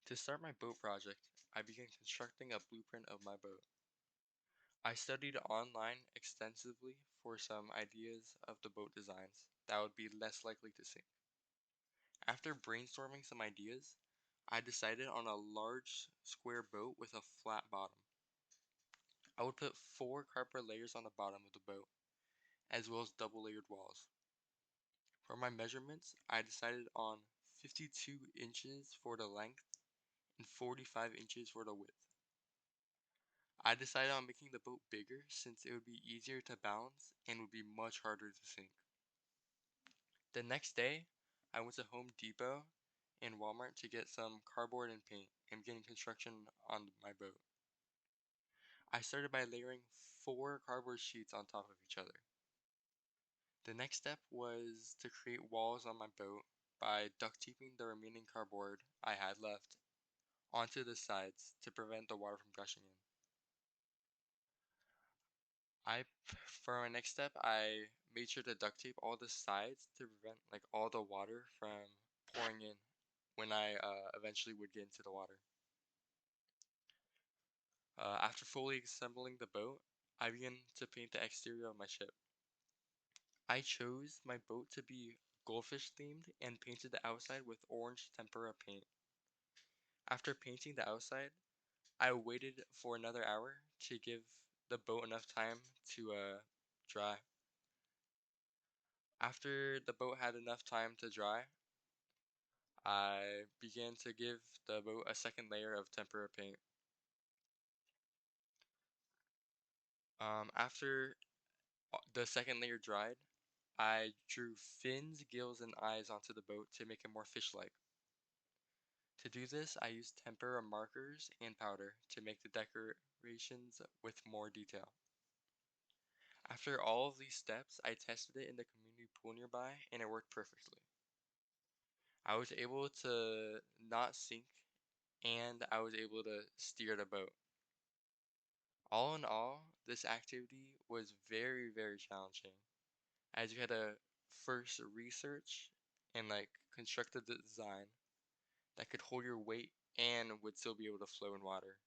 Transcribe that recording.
To start my boat project, I began constructing a blueprint of my boat. I studied online extensively for some ideas of the boat designs that would be less likely to sink. After brainstorming some ideas, I decided on a large square boat with a flat bottom. I would put 4 cardboard layers on the bottom of the boat, as well as double layered walls. For my measurements, I decided on 52 inches for the length and 45 inches for the width. I decided on making the boat bigger since it would be easier to balance and would be much harder to sink. The next day, I went to Home Depot and Walmart to get some cardboard and paint and beginning construction on my boat. I started by layering 4 cardboard sheets on top of each other. The next step was to create walls on my boat by duct taping the remaining cardboard I had left onto the sides to prevent the water from gushing in. I, for my next step, I made sure to duct tape all the sides to prevent like all the water from pouring in when I eventually would get into the water. After fully assembling the boat, I began to paint the exterior of my ship. I chose my boat to be goldfish themed and painted the outside with orange tempera paint. After painting the outside, I waited for another hour to give the boat enough time to dry. After the boat had enough time to dry, I began to give the boat a second layer of tempera paint. After the second layer dried, I drew fins, gills, and eyes onto the boat to make it more fish-like. To do this, I used tempera markers and powder to make the decorations with more detail. After all of these steps, I tested it in the community pool nearby and it worked perfectly. I was able to not sink and I was able to steer the boat. All in all, this activity was very challenging as you had to first research and like construct a design that could hold your weight and would still be able to flow in water.